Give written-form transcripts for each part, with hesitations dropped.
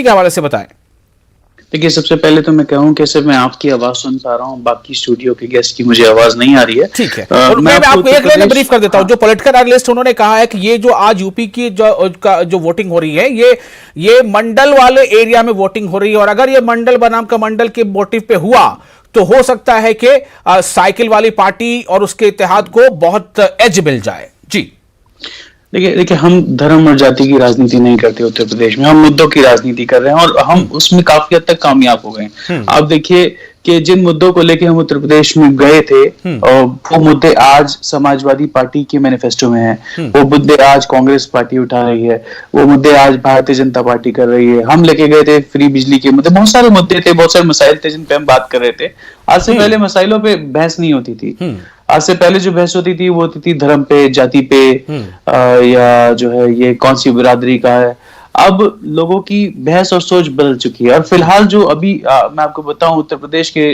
के हवाले से बताएं। देखिए, सबसे पहले तो मैं कहूँ कि सिर्फ मैं आपकी आवाज सुन पा रहा हूँ, बाकी स्टूडियो के गेस्ट की मुझे आवाज नहीं आ रही है। ठीक है, और मैं आपको एक लाइन में ब्रीफ कर देता हूँ। जो पॉलिटिकल एनालिस्ट उन्होंने कहा है कि ये जो आज यूपी की जो वोटिंग हो रही है, ये मंडल वाले एरिया में वोटिंग हो रही है, और अगर ये मंडल बनाम कमंडल के मोटिव पे हुआ तो हो सकता है कि साइकिल वाली पार्टी और उसके इत्तेहाद को बहुत एज मिल जाए। जी देखिए, हम धर्म और जाति की राजनीति नहीं करते उत्तर प्रदेश में, हम मुद्दों की राजनीति कर रहे हैं और हम उसमें काफी हद तक कामयाब हो गए। आप देखिए कि जिन मुद्दों को लेके हम उत्तर प्रदेश में गए थे, और वो मुद्दे आज समाजवादी पार्टी के मैनिफेस्टो में हैं, वो मुद्दे आज कांग्रेस पार्टी उठा रही है, वो मुद्दे आज भारतीय जनता पार्टी कर रही है। हम लेके गए थे फ्री बिजली के मुद्दे, बहुत सारे मुद्दे थे, बहुत सारे मसाइल थे जिन पे हम बात कर रहे थे। आज से पहले मसाइलों पे बहस नहीं होती थी। आज से पहले जो बहस होती थी वो होती थी धर्म पे, जाति पे, या जो है ये कौन सी बिरादरी का है। अब लोगों की बहस और सोच बदल चुकी है, और फिलहाल जो अभी मैं आपको बताऊं उत्तर प्रदेश के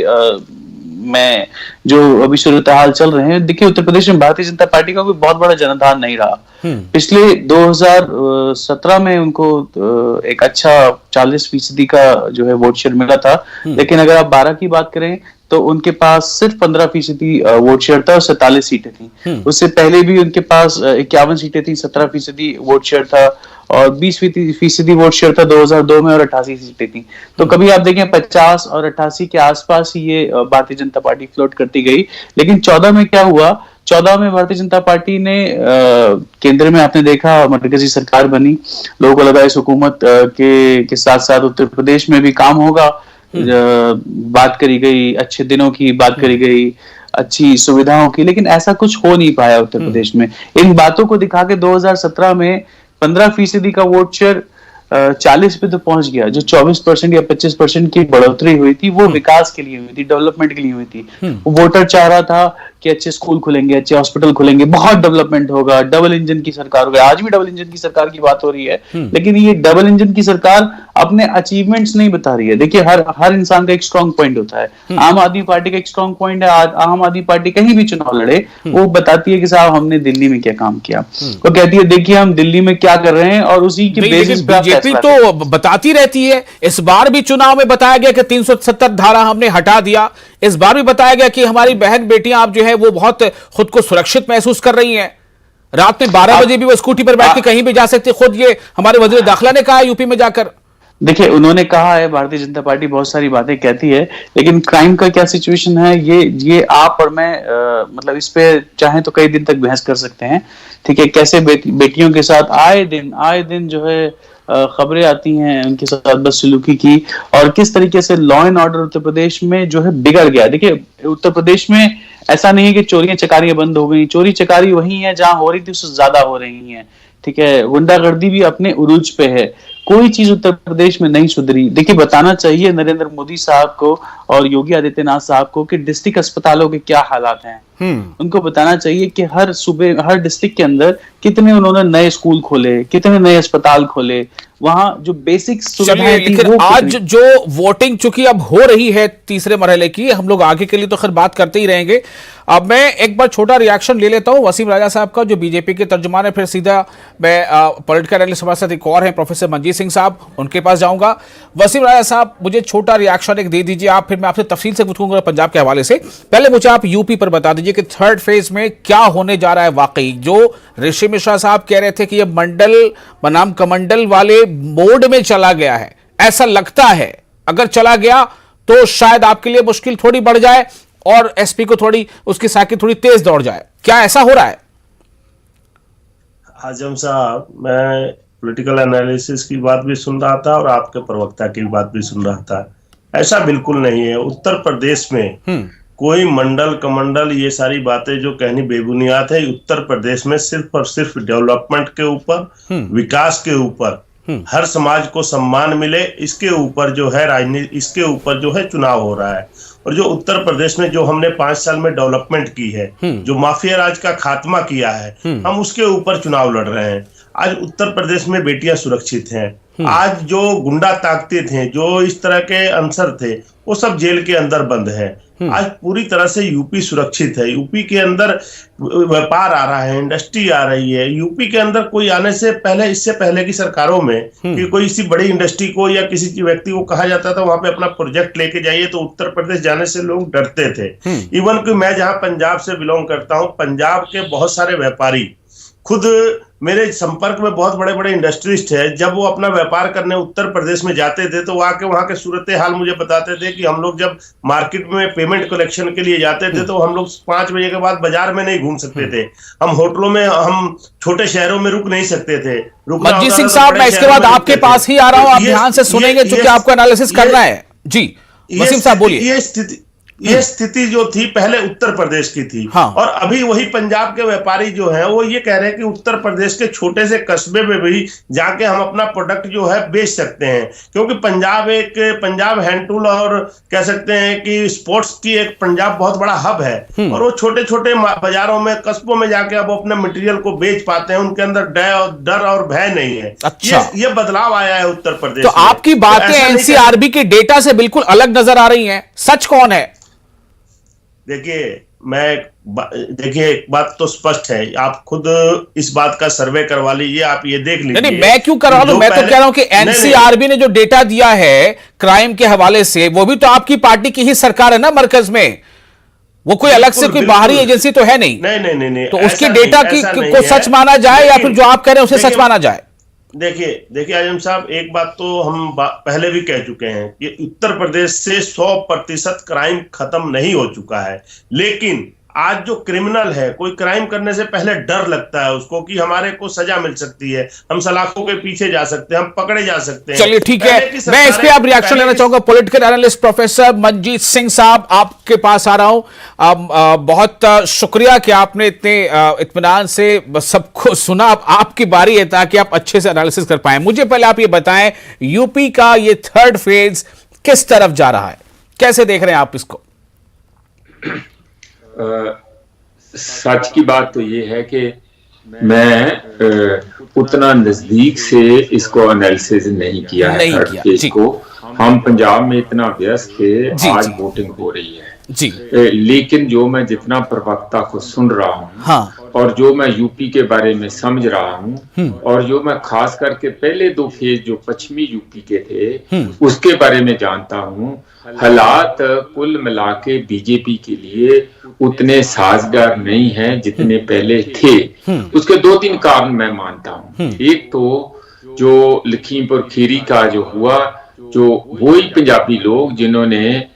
में जो अभी सूरत हाल चल रहे हैं, देखिए उत्तर प्रदेश में भारतीय जनता पार्टी का कोई बहुत बड़ा जनाधार नहीं रहा। पिछले 2017 में उनको एक अच्छा 40% का जो है वोट शेयर मिला था, लेकिन अगर आप 12 की बात करें तो उनके पास सिर्फ 15% वोट शेयर था और 47 सीटें थी। उससे पहले भी उनके पास 51 सीटें थी, 17% वोट शेयर था, और 20% वोट शेयर था 2002 में, और 88 सीटें थी। तो कभी आप देखें 50 और 88 के आसपास ही ये भारतीय जनता पार्टी फ्लोट करती गई। लेकिन 14 में क्या हुआ, 14 में भारतीय जनता पार्टी ने केंद्र में आपने देखा मरकजी सरकार बनी, लोगों को लगा इस हुकूमत के साथ साथ उत्तर प्रदेश में भी काम होगा। बात करी गई अच्छे दिनों की, बात करी गई अच्छी सुविधाओं की, लेकिन ऐसा कुछ हो नहीं पाया उत्तर प्रदेश में। इन बातों को दिखा के 2017 में 15% का वोट शेयर 40 पे तो पहुंच गया। जो 24% या 25% की बढ़ोतरी हुई थी वो विकास के लिए हुई थी, डेवलपमेंट के लिए हुई थी। वोटर चाह रहा था कि अच्छे स्कूल खुलेंगे, अच्छे हॉस्पिटल खुलेंगे, बहुत डेवलपमेंट होगा, डबल इंजन की सरकार होगी। आज भी डबल इंजन की सरकार की बात हो रही है, लेकिन ये डबल इंजन की सरकार अपने अचीवमेंट्स नहीं बता रही है। देखिए, हर इंसान का एक स्ट्रॉन्ग पॉइंट होता है। आम आदमी पार्टी का एक स्ट्रॉन्ग पॉइंट है। आम आदमी पार्टी कहीं भी चुनाव लड़े, वो बताती है कि साहब हमने दिल्ली में क्या काम किया। वो कहती है देखिए हम दिल्ली में क्या कर रहे हैं, और उसी के बेसिस पे बीजेपी तो बताती रहती है। इस बार भी चुनाव में बताया गया कि 370 धारा हमने हटा दिया। इस बार भी बताया गया कि हमारी बहन बेटियां आप जो है वो बहुत खुद को सुरक्षित महसूस कर रही हैं। रात में 12 बजे भी वो स्कूटी पर बैठ के कहीं भी जा सकते। खुद ये हमारे वजीर दाखिला ने कहा है यूपी में जाकर। देखिए, उन्होंने कहा है, भारतीय जनता पार्टी बहुत सारी बातें कहती है, लेकिन क्राइम का क्या सिचुएशन है ये आप और मैं मतलब इस पे चाहे तो कई दिन तक बहस कर सकते हैं। ठीक है, कैसे बेटियों के साथ आए दिन जो है खबरें आती हैं उनके साथ बदसलूकी की, और किस तरीके से law and order Uttar Pradesh में जो है बिगड़ गया। देखिए, उत्तर प्रदेश में ऐसा नहीं है कि चोरियां चकारियां बंद हो गई, चोरी चकारी वही है जहां हो रही थी, उससे ज्यादा हो रही है। ठीक है, गुंडागर्दी भी अपने उरूज पे है। कोई चीज उत्तर प्रदेश में नहीं सुधरी। देखिए, बताना चाहिए नरेंद्र मोदी साहब को और योगी आदित्यनाथ साहब को कि डिस्ट्रिक्ट अस्पतालों के क्या हालात हैं। उनको बताना चाहिए कि हर सूबे, हर डिस्ट्रिक्ट के अंदर कितने उन्होंने नए स्कूल खोले, कितने नए अस्पताल खोले, वहां जो बेसिक सुविधाएं थी। लेकिन आज जो वोटिंग चूंकि अब हो रही है तीसरे मरहले की, हम लोग आगे के लिए तो खैर बात करते ही रहेंगे। अब मैं एक बार छोटा रिएक्शन ले लेता हूं वसीम राजा साहब का, जो बीजेपी के तर्जुमान है। फिर सीधा मैं पॉलिटिकल एनालिस्ट हमारे साथ एक और हैं प्रोफेसर मंजीत सिंह साहब, उनके पास जाऊंगा। वसीम राजा साहब, मुझे छोटा रिएक्शन एक दे दीजिए आप, फिर मैं आपसे तफसील से पूछूंगा पंजाब के हवाले से। पहले मुझे आप यूपी पर बता दीजिए कि थर्ड फेज में क्या होने जा रहा है वाकई। जो ऋषि मिश्रा साहब कह रहे थे कि ये मंडल बनाम कमंडल वाले मोड में चला गया है, ऐसा लगता है अगर चला गया तो शायद आपके लिए मुश्किल थोड़ी बढ़ जाए और एसपी को थोड़ी उसकी साइकिल थोड़ी तेज दौड़ जाए। क्या ऐसा हो रहा है? आजम साहब, मैं पॉलिटिकल एनालिसिस की बात भी सुन रहा था और आपके प्रवक्ता की बात भी सुन रहा था। ऐसा बिल्कुल नहीं है। उत्तर प्रदेश में कोई मंडल कमंडल ये सारी बातें जो कहनी बेबुनियाद है। उत्तर प्रदेश में सिर्फ और सिर्फ डेवलपमेंट के ऊपर, विकास के ऊपर, हर समाज को सम्मान मिले, इसके ऊपर जो है राजनीति, इसके ऊपर जो है चुनाव हो रहा है। और जो उत्तर प्रदेश में जो हमने 5 साल में डेवलपमेंट की है, जो माफिया राज का खात्मा किया है, हम उसके ऊपर चुनाव लड़ रहे हैं। आज उत्तर प्रदेश में बेटियां सुरक्षित हैं। आज जो गुंडा ताकते थे, जो इस तरह के अनसर थे, वो सब जेल के अंदर बंद है। आज पूरी तरह से यूपी सुरक्षित है। यूपी के अंदर व्यापार आ रहा है, इंडस्ट्री आ रही है। यूपी के अंदर कोई आने से पहले, इससे पहले की सरकारों में कि कोई इसी बड़ी इंडस्ट्री को या किसी व्यक्ति को कहा जाता था वहां पे अपना प्रोजेक्ट लेके जाइए, तो उत्तर प्रदेश जाने से लोग डरते थे। इवन कि मैं जहां पंजाब से बिलोंग करता हूं, पंजाब के बहुत सारे व्यापारी खुद मेरे संपर्क में बहुत बड़े बड़े इंडस्ट्रिस्ट है, जब वो अपना व्यापार करने उत्तर प्रदेश में जाते थे तो वहां के सूरत हाल मुझे बताते थे कि हम लोग जब मार्केट में पेमेंट कलेक्शन के लिए जाते थे तो हम लोग 5 बजे के बाद बाजार में नहीं घूम सकते थे, हम होटलों में, हम छोटे शहरों में रुक नहीं सकते थे। मनजीत सिंह साहब, मैं इसके बाद आपके पास ही आ रहा हूं, आप ध्यान से सुनेंगे क्योंकि आपको एनालिसिस करना है। जी वसीम साहब बोलिए। ये स्थिति जो थी पहले उत्तर प्रदेश की थी। हाँ। और अभी वही पंजाब के व्यापारी जो हैं वो ये कह रहे हैं कि उत्तर प्रदेश के छोटे से कस्बे में भी जाके हम अपना प्रोडक्ट जो है बेच सकते हैं, क्योंकि पंजाब हैंड टूल और कह सकते हैं कि स्पोर्ट्स की एक पंजाब बहुत बड़ा हब है, और वो छोटे छोटे बाजारों में, कस्बों में जाके अब अपने मटेरियल को बेच पाते हैं। उनके अंदर डर और भय नहीं है। अच्छा। ये बदलाव आया है उत्तर प्रदेश तो आपकी बातें एनसीआरबी के डेटा से बिल्कुल अलग नजर आ रही हैं, सच कौन है? देखिए एक बात तो स्पष्ट है, आप खुद इस बात का सर्वे करवा लीजिए, आप ये देख लीजिए। नहीं, मैं क्यों करवा लूं? मैं तो कह रहा हूं कि एनसीआरबी ने जो डेटा दिया है क्राइम के हवाले से, वो भी तो आपकी पार्टी की ही सरकार है ना मरकज में, वो कोई अलग से कोई बाहरी एजेंसी तो है नहीं। नहीं, तो उसके डेटा को सच माना जाए या फिर जो आप कह रहे हैं उसे सच माना जाए? देखिए आजम साहब, एक बात तो हम पहले भी कह चुके हैं कि उत्तर प्रदेश से 100% क्राइम खत्म नहीं हो चुका है, लेकिन आज जो क्रिमिनल है, कोई क्राइम करने से पहले डर लगता है उसको कि हमारे को सजा मिल सकती है, हम सलाखों के पीछे जा सकते हैं, हम पकड़े जा सकते हैं। चलिए ठीक है, मैं इस पे आप रिएक्शन लेना चाहूंगा। Political analyst professor Manjeet Singh साहब, आपके पास आ रहा हूं। बहुत शुक्रिया कि आपने इतने इत्मीनान से सबको सुना। अब आपकी बारी है ताकि आप अच्छे से एनालिसिस कर पाए। मुझे पहले आप ये बताएं, यूपी का ये 3rd फेज किस तरफ जा रहा है, कैसे देख रहे हैं आप इसको? सच की बात तो ये है कि मैं उतना नजदीक से इसको एनालिसिस नहीं किया है। थर्ड फेज को हम पंजाब में इतना व्यस्त थे, आज वोटिंग हो रही है जी, लेकिन जो मैं जितना प्रवक्ता को सुन रहा हूँ, हाँ, और जो मैं यूपी के बारे में समझ रहा हूँ, और जो मैं खास करके पहले 2 फेज जो पश्चिमी यूपी के थे उसके बारे में जानता हूँ, हालात कुल मिला के बीजेपी के लिए उतने साजगार नहीं हैं जितने पहले थे। उसके 2-3 कारण मैं मानता हूँ। एक तो जो लखीमपुर खीरी का जो हुआ, जो वही पंजाबी लोग जिन्होंने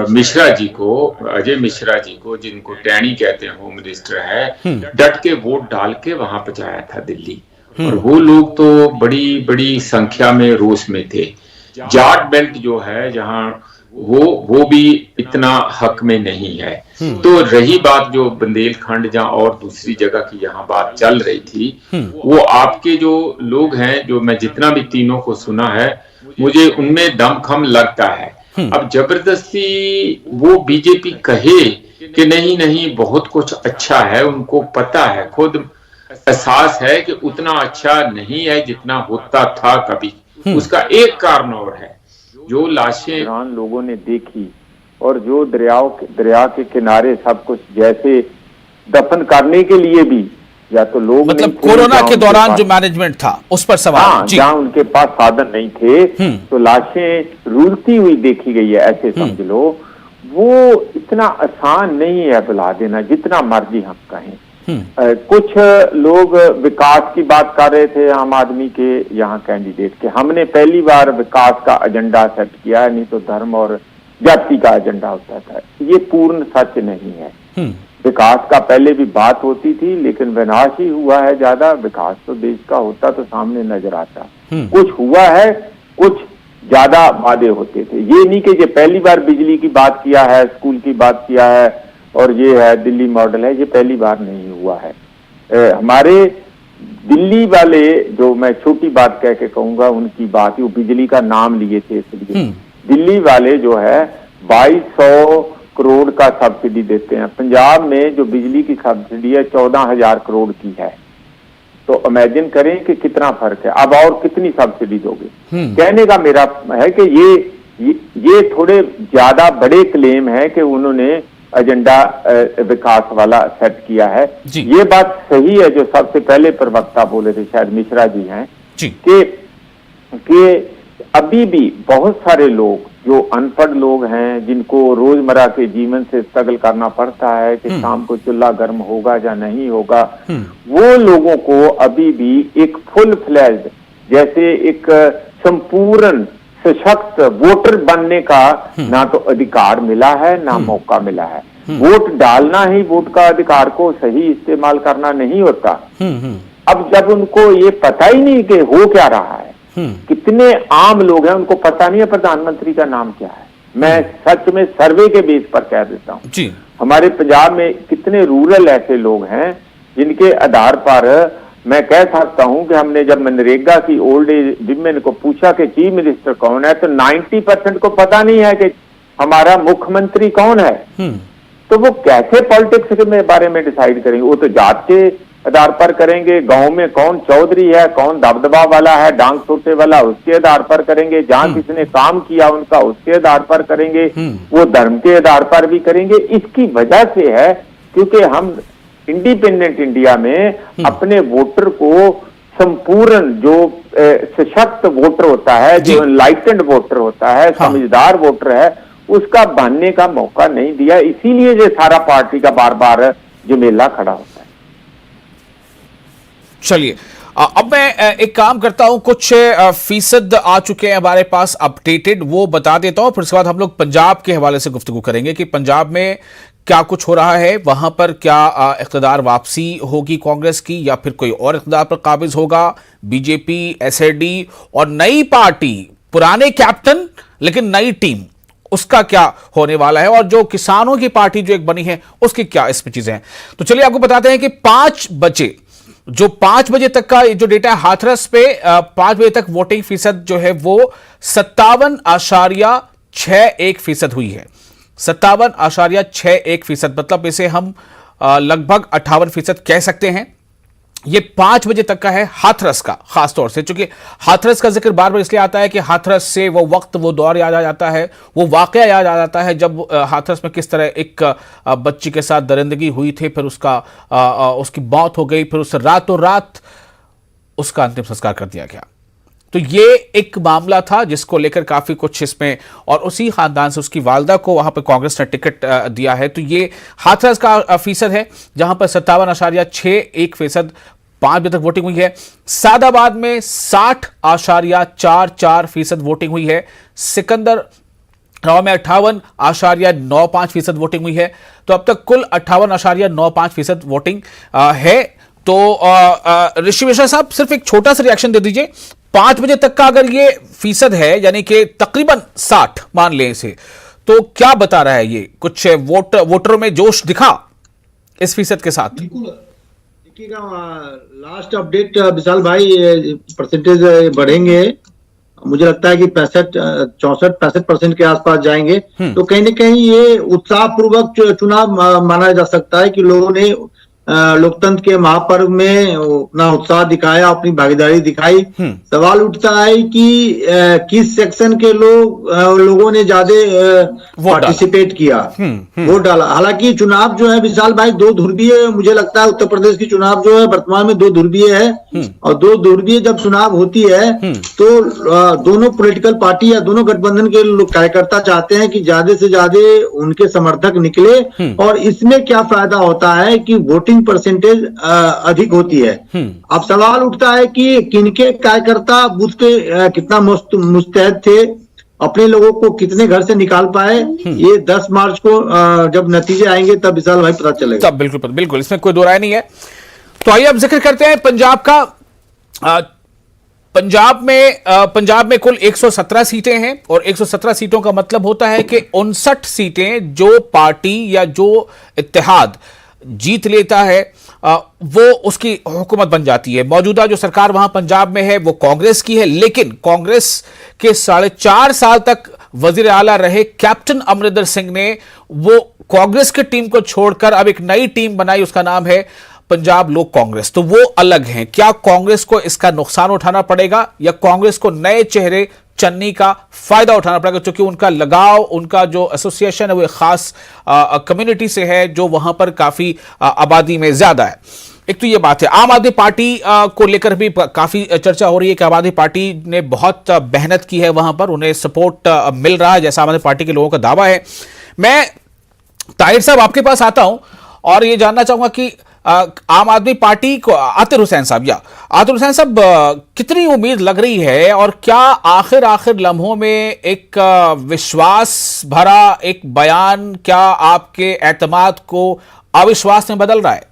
मिश्रा जी को, अजय मिश्रा जी को, जिनको टैनी कहते हैं, होम मिनिस्टर है, डट के वोट डाल के वहां पहुंचाया था दिल्ली, और वो लोग तो बड़ी बड़ी संख्या में रोष में थे। जाट बेल्ट जो है जहां, वो भी इतना हक में नहीं है। तो रही बात जो बुंदेलखंड जहां और दूसरी जगह की यहाँ बात चल रही थी, वो आपके जो लोग हैं, जो मैं जितना भी तीनों को सुना है, मुझे उनमें दमखम लगता है। अब जबरदस्ती वो बीजेपी कहे कि नहीं बहुत कुछ अच्छा है, उनको पता है, खुद एहसास है कि उतना अच्छा नहीं है जितना होता था कभी। उसका एक कारण और है, जो लाशें लोगों ने देखी और जो दरिया के किनारे सब कुछ जैसे दफन करने के लिए भी, या तो लोग मतलब कोरोना के दौरान जो मैनेजमेंट था उस पर सवाल। हाँ, जहाँ उनके पास साधन नहीं थे तो लाशें रुलती हुई देखी गई है, ऐसे समझ लो। वो इतना आसान नहीं है बुला देना, जितना मर्जी हम कहें। कुछ लोग विकास की बात कर रहे थे आम आदमी के यहाँ कैंडिडेट के, हमने पहली बार विकास का एजेंडा सेट किया है, नहीं तो धर्म और जाति का एजेंडा होता था। ये पूर्ण सच नहीं है। विकास का पहले भी बात होती थी, लेकिन विनाश ही हुआ है ज्यादा। विकास तो देश का होता तो सामने नजर आता। कुछ हुआ है, कुछ ज्यादा वादे होते थे। ये नहीं कि ये पहली बार बिजली की बात किया है, स्कूल की बात किया है और ये है दिल्ली मॉडल है, ये पहली बार नहीं हुआ है। हमारे दिल्ली वाले, जो मैं छोटी बात कह के कहूंगा, उनकी बात, वो बिजली का नाम लिए थे इसलिए। दिल्ली वाले जो है 2200 करोड़ का सब्सिडी देते हैं। पंजाब में जो बिजली की सब्सिडी है 14,000 करोड़ की है। तो इमेजिन करें कि कितना फर्क है। अब और कितनी सब्सिडी दोगे? कहने का मेरा है कि ये ये थोड़े ज्यादा बड़े क्लेम है कि उन्होंने एजेंडा विकास वाला सेट किया है। ये बात सही है जो सबसे पहले प्रवक्ता बोले थे, शायद मिश्रा जी हैं, कि अभी भी बहुत सारे लोग जो अनपढ़ लोग हैं, जिनको रोजमर्रा के जीवन से स्ट्रगल करना पड़ता है कि शाम को चूल्हा गर्म होगा या नहीं होगा, वो लोगों को अभी भी एक फुल फ्लैश्ड, जैसे एक संपूर्ण सशक्त वोटर बनने का ना तो अधिकार मिला है ना मौका मिला है। वोट डालना ही वोट का अधिकार को सही इस्तेमाल करना नहीं होता। अब जब उनको ये पता ही नहीं कि हो क्या रहा है, कितने आम लोग हैं उनको पता नहीं है प्रधानमंत्री का नाम क्या है। मैं सच में सर्वे के बेस पर कह देता हूँ, हमारे पंजाब में कितने रूरल ऐसे लोग हैं जिनके आधार पर मैं कह सकता हूं कि हमने जब मनरेगा की ओल्ड एज विमेन को पूछा कि चीफ मिनिस्टर कौन है, तो 90% को पता नहीं है कि हमारा मुख्यमंत्री कौन है। तो वो कैसे पॉलिटिक्स के बारे में डिसाइड करेंगे? वो तो जात के आधार पर करेंगे, गांव में कौन चौधरी है, कौन दबदबा वाला है, डांग छोटे वाला, उसके आधार पर करेंगे, जहां किसने काम किया उनका उसके आधार पर करेंगे, वो धर्म के आधार पर भी करेंगे। इसकी वजह से है क्योंकि हम इंडिपेंडेंट इंडिया में अपने वोटर को संपूर्ण जो सशक्त वोटर होता है, जो एनलाइटेंड वोटर होता है, समझदार वोटर है, उसका बनने का मौका नहीं दिया। इसीलिए ये सारा पार्टी का बार बार झमेला खड़ा होता है। चलिए अब मैं एक काम करता हूं, कुछ फीसद आ चुके हैं हमारे पास अपडेटेड, वो बता देता हूं, फिर उसके बाद हम लोग पंजाब के हवाले से गुफ्तगू करेंगे कि पंजाब में क्या कुछ हो रहा है, वहां पर क्या इख्तिदार वापसी होगी कांग्रेस की या फिर कोई और इख्तिदार पर काबिज होगा, बीजेपी, एसएडी और नई पार्टी, पुराने कैप्टन लेकिन नई टीम, उसका क्या होने वाला है, और जो किसानों की पार्टी जो एक बनी है उसकी क्या इसमें चीजें हैं। तो चलिए आपको बताते हैं कि 5 बजे तक का जो डेटा है हाथरस पे 5 बजे तक वोटिंग फीसद जो है वो 57.61% हुई है। 57.61%, मतलब इसे हम लगभग 58% कह सकते हैं। ये 5 बजे तक का है हाथरस का, खासतौर से चूंकि हाथरस का जिक्र बार बार इसलिए आता है कि हाथरस से वो वक्त, वो दौर याद आ जाता है, वो वाकया याद आ जाता है जब हाथरस में किस तरह एक बच्ची के साथ दरिंदगी हुई थी, फिर उसकी मौत हो गई, फिर उससे रातों रात उसका अंतिम संस्कार कर दिया गया। तो ये एक मामला था जिसको लेकर काफी कुछ इसमें, और उसी खानदान से उसकी वालदा को वहां पर कांग्रेस ने टिकट दिया है। तो ये हाथरस का फीसद है जहां पर 57.61% 5 बजे तक वोटिंग हुई है। सादाबाद में 60.44% वोटिंग हुई है। सिकंदराबाद में 58.95% वोटिंग हुई है। तो अब तक कुल 58.95% वोटिंग है। तो ऋषि मिश्रा साहब, सिर्फ एक छोटा सा रिएक्शन दे दीजिए। 5 बजे तक का अगर ये फीसद है, यानी कि तकरीबन 60 मान लें इसे, तो क्या बता रहा है ये? कुछ वोटरों में जोश दिखा इस फीसद के साथ? देखिएगा, लास्ट अपडेट विशाल भाई, परसेंटेज बढ़ेंगे, मुझे लगता है कि 65% के आसपास जाएंगे। तो कहीं ना कहीं ये उत्साहपूर्वक चुनाव माना जा सकता है कि लोगों ने लोकतंत्र के महापर्व में अपना उत्साह दिखाया, अपनी भागीदारी दिखाई। सवाल उठता है कि किस सेक्शन के लोगों ने ज्यादा पार्टिसिपेट किया, वोट डाला। हालांकि चुनाव जो है विशाल भाई 2 ध्रुवीय, मुझे लगता है उत्तर प्रदेश की चुनाव जो है वर्तमान में 2 ध्रुवीय है, और 2 ध्रुवीय जब चुनाव होती है तो दोनों पॉलिटिकल पार्टी या दोनों गठबंधन के लोग कार्यकर्ता चाहते हैं कि ज्यादा से ज्यादा उनके समर्थक निकले, और इसमें क्या फायदा होता है कि वोटिंग परसेंटेज अधिक होती है। अब सवाल उठता है कि किनके कार्यकर्ता बूथ पे कितना मुस्तैद थे, अपने लोगों को कितने घर से निकाल पाए। ये 10 मार्च को जब नतीजे आएंगे तब विशाल भाई पता चलेगा। तब बिल्कुल, इसमें कोई दो राय नहीं है। तो आइए अब जिक्र करते हैं पंजाब का। पंजाब में कुल 117 सीटें हैं, और 117 सीटों का मतलब होता है कि 59 सीटें जो पार्टी या जो इत्तेहाद जीत लेता है वो उसकी हुकूमत बन जाती है। मौजूदा जो सरकार वहां पंजाब में है वो कांग्रेस की है, लेकिन कांग्रेस के 4.5 साल तक वजीर आला रहे कैप्टन अमरिंदर सिंह ने वो कांग्रेस की टीम को छोड़कर अब एक नई टीम बनाई, उसका नाम है पंजाब लोक कांग्रेस। तो वो अलग हैं। क्या कांग्रेस को इसका नुकसान उठाना पड़ेगा या कांग्रेस को नए चेहरे चन्नी का फायदा उठाना पड़ेगा, क्योंकि उनका लगाव, उनका जो एसोसिएशन है वो एक खास कम्युनिटी से है जो वहां पर काफी आबादी में ज्यादा है। एक तो ये बात है। आम आदमी पार्टी को लेकर भी काफी चर्चा हो रही है कि आम आदमी पार्टी ने बहुत मेहनत की है, वहां पर उन्हें सपोर्ट मिल रहा है, जैसा आम आदमी पार्टी के लोगों का दावा है। मैं ताहिर साहब आपके पास आता हूं और ये जानना चाहूंगा कि आम आदमी पार्टी को आतिर हुसैन साहब कितनी उम्मीद लग रही है, और क्या आखिर लम्हों में एक विश्वास भरा एक बयान क्या आपके एतमाद को अविश्वास में बदल रहा है?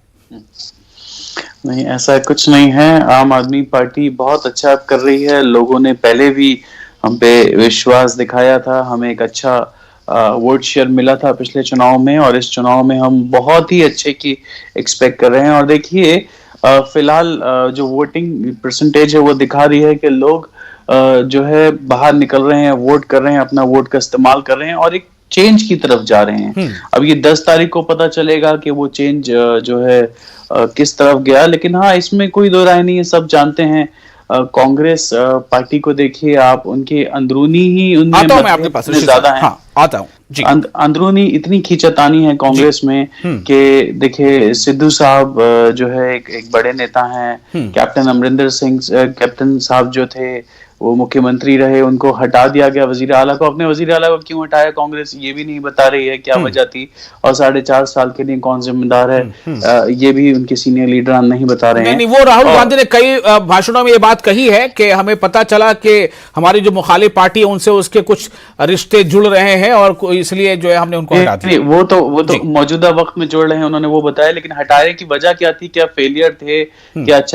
नहीं, ऐसा कुछ नहीं है। आम आदमी पार्टी बहुत अच्छा कर रही है। लोगों ने पहले भी हम पे विश्वास दिखाया था, हमें एक अच्छा वोट शेयर मिला था पिछले चुनाव में, और इस चुनाव में हम बहुत ही अच्छे की एक्सपेक्ट कर रहे हैं। और देखिए फिलहाल जो वोटिंग परसेंटेज है वो दिखा रही है कि लोग जो है बाहर निकल रहे हैं, वोट कर रहे हैं, अपना वोट का इस्तेमाल कर रहे हैं और एक चेंज की तरफ जा रहे हैं। अब ये 10 तारीख को पता चलेगा कि वो चेंज जो है किस तरफ गया, लेकिन हाँ, इसमें कोई दो राय नहीं है, सब जानते हैं। कांग्रेस पार्टी को देखिए आप, उनके अंदरूनी ही उनमें ज्यादा है। हाँ, आता हूं जी। अंदरूनी इतनी खींचतानी है कांग्रेस में कि देखिए सिद्धू साहब जो है एक बड़े नेता हैं, कैप्टन अमरिंदर सिंह कैप्टन साहब जो थे वो मुख्यमंत्री रहे, उनको हटा दिया गया वजीर आला को। अपने वजीर आला को क्यों हटाया कांग्रेस, ये भी नहीं बता रही है, क्या वजह थी, और 4.5 साल के लिए कौन जिम्मेदार है, ये भी उनके सीनियर लीडर नहीं बता रहे हैं। नहीं, वो राहुल गांधी ने कई भाषणों में ये बात कही है कि हमें पता चला कि हमारी जो मुखालिफ पार्टी है उनसे उसके कुछ रिश्ते जुड़ रहे हैं और इसलिए जो है हमने उनको हटा दिया। वो तो मौजूदा वक्त में जोड़ रहे हैं, उन्होंने वो बताया, लेकिन हटाने की वजह क्या थी? क्या फेलियर थे, क्या अच्छा